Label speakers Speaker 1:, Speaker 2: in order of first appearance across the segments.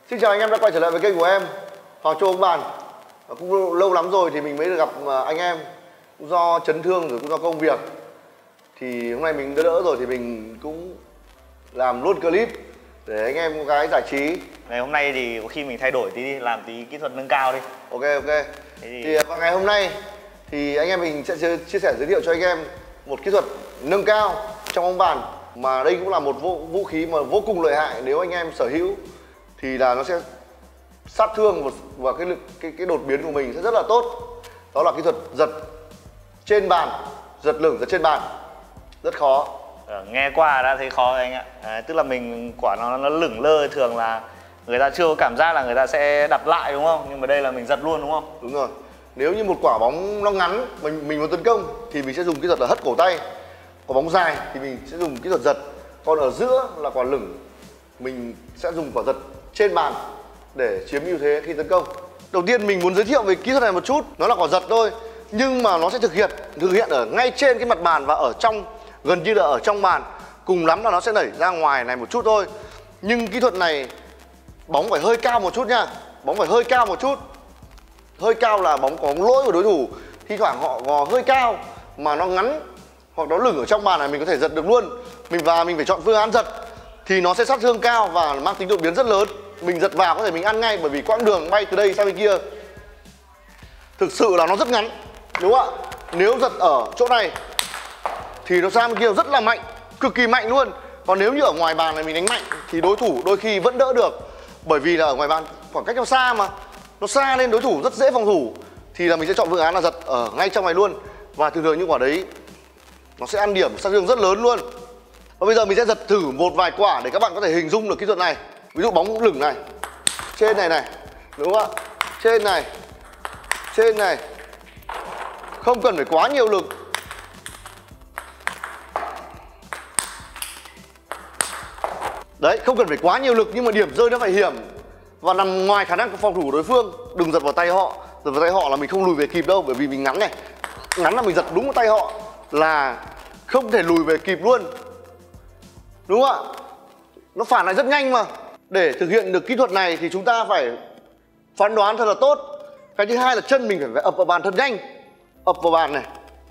Speaker 1: Xin chào anh em đã quay trở lại với kênh của em, Hoàng Châu bóng bàn. Cũng lâu lắm rồi thì mình mới được gặp anh em. Cũng do chấn thương rồi cũng do công việc. Thì hôm nay mình đỡ rồi thì mình cũng làm luôn clip để anh em có cái giải trí.
Speaker 2: Ngày hôm nay thì có khi mình thay đổi tí đi, làm tí kỹ thuật nâng cao đi.
Speaker 1: Ok. Thì vào ngày hôm nay thì anh em mình sẽ chia sẻ giới thiệu cho anh em một kỹ thuật nâng cao trong bóng bàn. Mà đây cũng là một vũ khí mà vô cùng lợi hại nếu anh em sở hữu, thì là nó sẽ sát thương và cái đột biến của mình sẽ rất là tốt. Đó là kỹ thuật giật trên bàn, giật lửng giật trên bàn. Rất khó.
Speaker 2: Nghe qua đã thấy khó anh ạ. Tức là mình quả nó lửng lơ, thường là người ta chưa có cảm giác là người ta sẽ đập lại đúng không? Nhưng mà đây là mình giật luôn đúng không?
Speaker 1: Đúng rồi. Nếu như một quả bóng nó ngắn mình muốn tấn công thì mình sẽ dùng kỹ thuật là hất cổ tay. Quả bóng dài thì mình sẽ dùng kỹ thuật giật. Còn ở giữa là quả lửng, mình sẽ dùng quả giật trên bàn để chiếm ưu thế khi tấn công. Đầu tiên mình muốn giới thiệu về kỹ thuật này một chút. Nó là quả giật thôi, nhưng mà nó sẽ thực hiện ở ngay trên cái mặt bàn và ở trong, gần như là ở trong bàn. Cùng lắm là nó sẽ nảy ra ngoài này một chút thôi. Nhưng kỹ thuật này bóng phải hơi cao một chút nha. Bóng phải hơi cao một chút. Hơi cao là bóng có lỗi của đối thủ. Thi thoảng họ gò hơi cao mà nó ngắn hoặc nó lửng ở trong bàn này, mình có thể giật được luôn. Mình phải chọn phương án giật thì nó sẽ sát thương cao và mang tính đột biến rất lớn. Mình giật vào có thể mình ăn ngay, bởi vì quãng đường bay từ đây sang bên kia thực sự là nó rất ngắn, đúng không ạ? Nếu giật ở chỗ này thì nó sang bên kia rất là mạnh, cực kỳ mạnh luôn. Còn nếu như ở ngoài bàn này mình đánh mạnh thì đối thủ đôi khi vẫn đỡ được, bởi vì là ở ngoài bàn khoảng cách nó xa mà, nó xa nên đối thủ rất dễ phòng thủ. Thì là mình sẽ chọn phương án là giật ở ngay trong này luôn. Và thường những quả đấy nó sẽ ăn điểm sát thương rất lớn luôn. Và bây giờ mình sẽ giật thử một vài quả để các bạn có thể hình dung được kỹ thuật này. Ví dụ bóng lửng này, trên này, đúng không ạ? Trên này, không cần phải quá nhiều lực. Đấy, không cần phải quá nhiều lực nhưng mà điểm rơi nó phải hiểm và nằm ngoài khả năng phòng thủ của đối phương. Đừng giật vào tay họ. Giật vào tay họ là mình không lùi về kịp đâu, bởi vì mình ngắn này. Ngắn là mình giật đúng vào tay họ là không thể lùi về kịp luôn, đúng không ạ? Nó phản lại rất nhanh mà. Để thực hiện được kỹ thuật này thì chúng ta phải phán đoán thật là tốt. Cái thứ hai là chân mình phải ập vào bàn thật nhanh. Ập vào bàn này.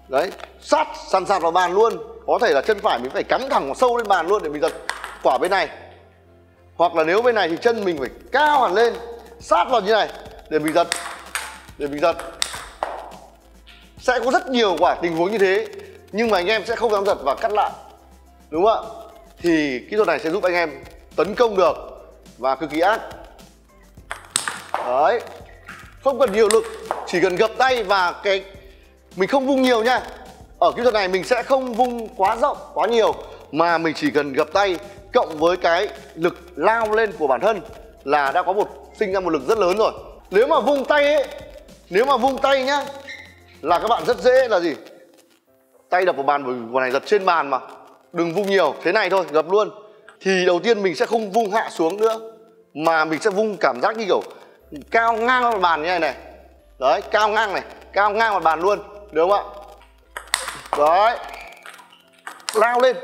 Speaker 1: Đấy, sàn sạt vào bàn luôn. Có thể là chân phải mình phải cắm thẳng sâu lên bàn luôn để mình giật quả bên này. Hoặc là nếu bên này thì chân mình phải cao hẳn lên, sát vào như này để mình giật. Sẽ có rất nhiều quả tình huống như thế, nhưng mà anh em sẽ không dám giật và cắt lại, đúng không ạ? Thì kỹ thuật này sẽ giúp anh em tấn công được và cực kỳ ác. Đấy, không cần nhiều lực, chỉ cần gập tay và mình không vung nhiều nha. Ở kỹ thuật này mình sẽ không vung quá rộng, quá nhiều, mà mình chỉ cần gập tay cộng với cái lực lao lên của bản thân là đã có sinh ra một lực rất lớn rồi. Nếu mà vung tay nhá, là các bạn rất dễ là gì? Tay đập vào bàn, bởi vì quả này giật trên bàn mà. Đừng vung nhiều, thế này thôi, gập luôn. Thì đầu tiên mình sẽ không vung hạ xuống nữa, mà mình sẽ vung cảm giác như kiểu cao ngang mặt bàn như này. Đấy, cao ngang mặt bàn luôn, được không ạ? Đấy,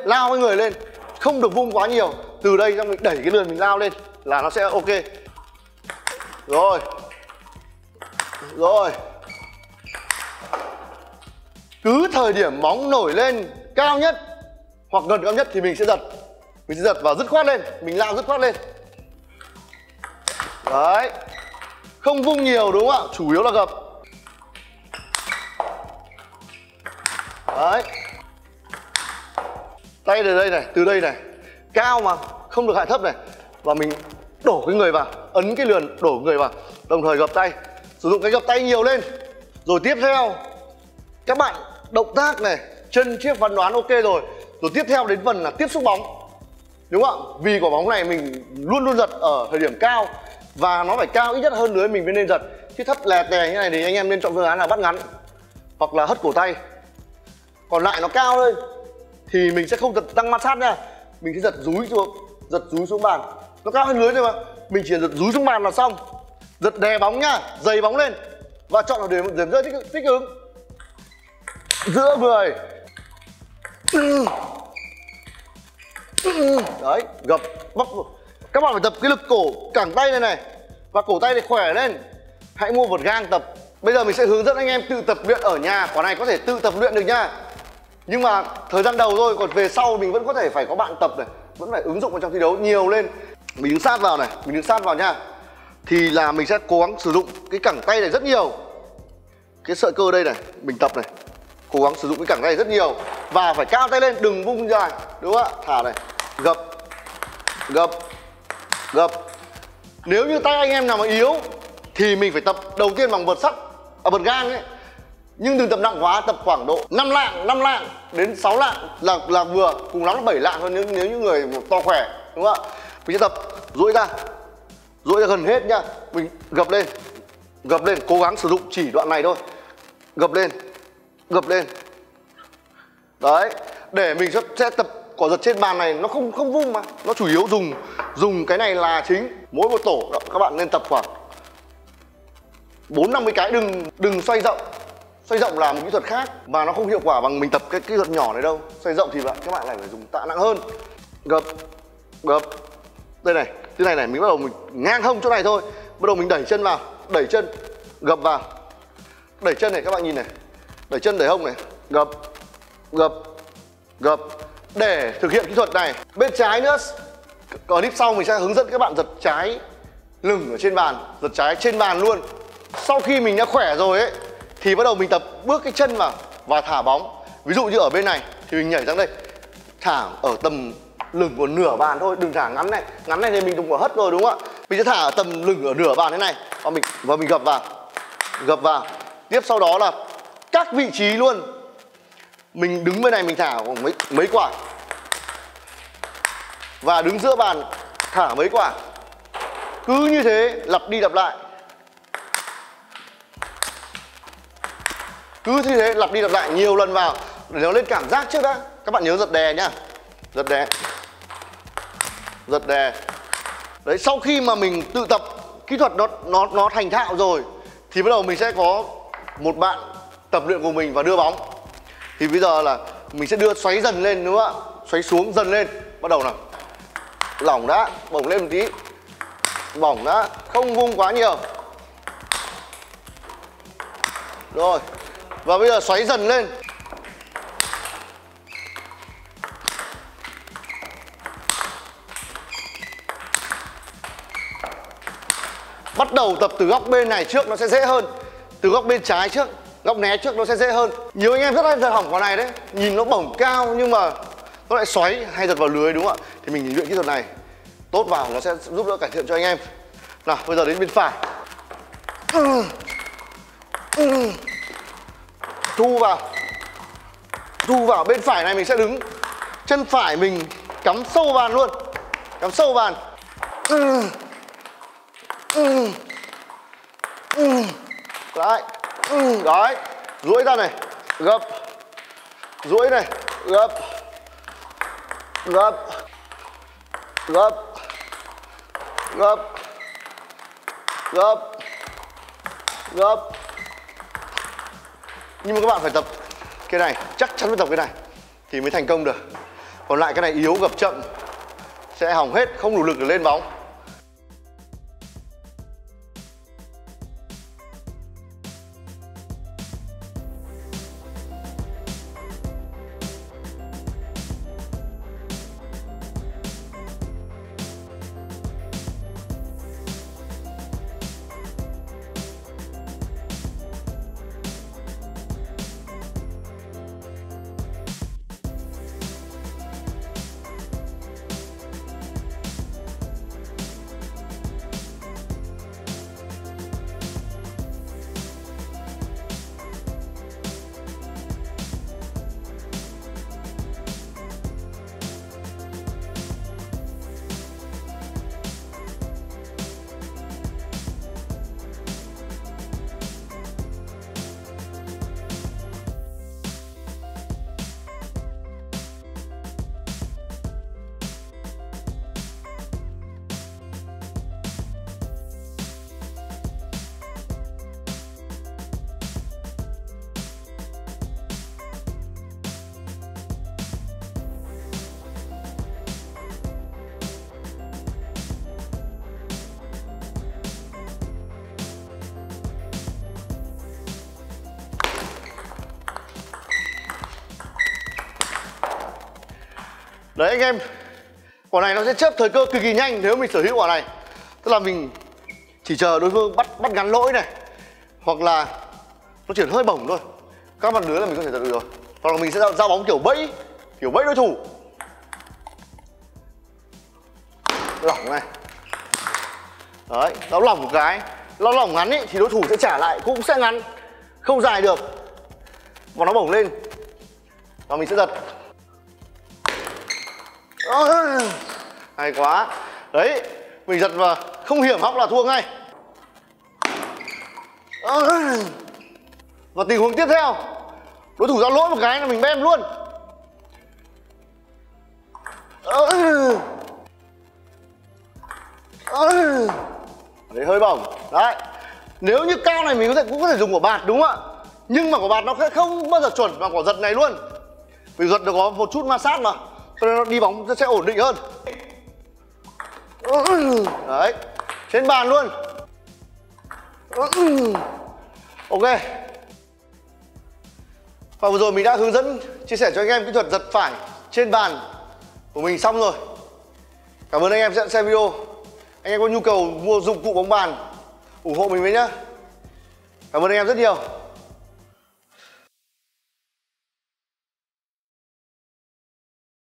Speaker 1: lao với người lên, không được vung quá nhiều. Từ đây xong mình đẩy cái lườn mình lao lên là nó sẽ ok. Rồi, cứ thời điểm bóng nổi lên cao nhất hoặc gần cao nhất thì mình sẽ giật và dứt khoát lên, mình lao dứt khoát lên. Đấy, không vung nhiều, đúng không ạ? Chủ yếu là gập. Đấy, tay từ đây này, cao mà không được hạ thấp này, và mình đổ cái người vào, ấn cái lườn, đổ người vào, đồng thời gập tay, sử dụng cái gập tay nhiều lên. Rồi tiếp theo các bạn động tác này, chân chiếc phán đoán ok rồi. Rồi tiếp theo đến phần là tiếp xúc bóng, đúng không ạ? Vì quả bóng này mình luôn giật ở thời điểm cao, và nó phải cao ít nhất hơn lưới mình mới nên giật. Chứ thấp lẹt này như này thì anh em nên chọn phương án là bắt ngắn hoặc là hất cổ tay. Còn lại nó cao thôi thì mình sẽ không giật tăng ma sát nha, mình sẽ giật dúi xuống bàn. Nó cao hơn lưới rồi mà, mình chỉ giật dúi xuống bàn là xong. Giật đè bóng nhá, dày bóng lên và chọn ở điểm rơi thích ứng giữa người. Đấy, gập bóc Các bạn phải tập cái lực cổ cẳng tay này này, và cổ tay này khỏe lên. Hãy mua vợt gang tập. Bây giờ mình sẽ hướng dẫn anh em tự tập luyện ở nhà. Quả này có thể tự tập luyện được nha, nhưng mà thời gian đầu thôi, còn về sau mình vẫn có thể phải có bạn tập này, vẫn phải ứng dụng vào trong thi đấu nhiều lên. Mình đứng sát vào này, mình đứng sát vào nha. Thì là mình sẽ cố gắng sử dụng cái cẳng tay này rất nhiều. Cái sợi cơ đây này, mình tập này, cố gắng sử dụng cái cẳng tay này rất nhiều. Và phải cao tay lên, đừng vung dài, đúng không ạ? Thả này, gập, gập, gập. Nếu như tay anh em nào mà yếu thì mình phải tập đầu tiên bằng vợt sắt, vợt gang ấy. Nhưng đừng tập nặng quá, tập khoảng độ 5 lạng đến 6 lạng là vừa, cùng lắm là 7 lạng thôi nếu như người to khỏe, đúng không ạ? Mình sẽ tập duỗi ra gần hết nhá. Mình gập lên, cố gắng sử dụng chỉ đoạn này thôi. Gập lên. Đấy, để mình sẽ tập quả giật trên bàn này, nó không vung mà, nó chủ yếu dùng cái này là chính. Mỗi một tổ đó, các bạn nên tập khoảng 4-50 cái, đừng xoay rộng. Xoay rộng là một kỹ thuật khác mà nó không hiệu quả bằng mình tập cái kỹ thuật nhỏ này đâu. Xoay rộng thì các bạn lại phải dùng tạ nặng hơn. Gập. Đây này, thế này mình bắt đầu mình ngang hông chỗ này thôi. Bắt đầu mình đẩy chân vào, đẩy chân, gập vào. Đẩy chân này các bạn nhìn này. Đẩy chân đẩy hông này, gập. Để thực hiện kỹ thuật này, bên trái nữa, ở clip sau mình sẽ hướng dẫn các bạn giật trái lưng ở trên bàn, giật trái trên bàn luôn. Sau khi mình đã khỏe rồi ấy thì bắt đầu mình tập bước cái chân vào và thả bóng. Ví dụ như ở bên này thì mình nhảy sang đây, thả ở tầm lưng của nửa bàn thôi, đừng thả ngắn này. Ngắn này thì mình dùng quả hất rồi, đúng không ạ? Mình sẽ thả ở tầm lưng ở nửa bàn thế này và mình gập vào. Tiếp sau đó là các vị trí luôn. Mình đứng bên này mình thả mấy quả, và đứng giữa bàn thả mấy quả. Cứ như thế lặp đi lặp lại. Cứ như thế lặp đi lặp lại nhiều lần vào để nó lên cảm giác trước đã. Các bạn nhớ giật đè nhá. Giật đè. Đấy, sau khi mà mình tự tập kỹ thuật nó thành thạo rồi thì bắt đầu mình sẽ có một bạn tập luyện của mình và đưa bóng. Thì bây giờ là mình sẽ đưa xoáy dần lên, đúng không ạ? Xoáy xuống dần lên. Bắt đầu nào. Lỏng đã, bổng lên một tí. Bỏng đã, không vung quá nhiều. Rồi. Và bây giờ xoáy dần lên. Bắt đầu tập từ góc bên này trước nó sẽ dễ hơn. Từ góc bên trái trước, góc né trước nó sẽ dễ hơn. Nhiều anh em rất hay giật hỏng quả này đấy. Nhìn nó bổng cao nhưng mà nó lại xoáy hay giật vào lưới, đúng không ạ? Thì mình luyện kỹ thuật này tốt vào, nó sẽ giúp đỡ cải thiện cho anh em. Nào, bây giờ đến bên phải. Thu vào. Bên phải này mình sẽ đứng, chân phải mình cắm sâu bàn luôn. Cắm sâu bàn. Đấy. Đấy. Duỗi ra này, gập. Duỗi này, gập. Nhưng mà các bạn phải tập cái này, chắc chắn phải tập cái này thì mới thành công được. Còn lại cái này yếu, gập chậm sẽ hỏng hết, không đủ lực để lên bóng. Đấy anh em, quả này nó sẽ chớp thời cơ cực kỳ nhanh nếu mình sở hữu quả này. Tức là mình chỉ chờ đối phương bắt ngắn lỗi này, hoặc là nó chuyển hơi bổng thôi, các mặt lưới là mình có thể giật được rồi. Hoặc là mình sẽ giao bóng kiểu bẫy đối thủ. Lỏng này. Đấy, nó lỏng một cái, nó lỏng ngắn ý, thì đối thủ sẽ trả lại cũng sẽ ngắn, không dài được. Và nó bổng lên và mình sẽ giật. Hay quá. Đấy, mình giật và không hiểm hóc là thua ngay. Và tình huống tiếp theo, đối thủ giao lỗi một cái là mình bem luôn. Đấy, hơi bổng. Đấy, nếu như cao này mình cũng có thể dùng quả bạt đúng không ạ? Nhưng mà quả bạt nó sẽ không bao giờ chuẩn vào quả giật này luôn. Vì giật nó có một chút ma sát mà, cho nên nó đi bóng sẽ ổn định hơn. Đấy, trên bàn luôn. Ok. Và vừa rồi mình đã hướng dẫn chia sẻ cho anh em kỹ thuật giật phải trên bàn của mình xong rồi. Cảm ơn anh em đã xem video. Anh em có nhu cầu mua dụng cụ bóng bàn ủng hộ mình với nhá. Cảm ơn anh em rất nhiều.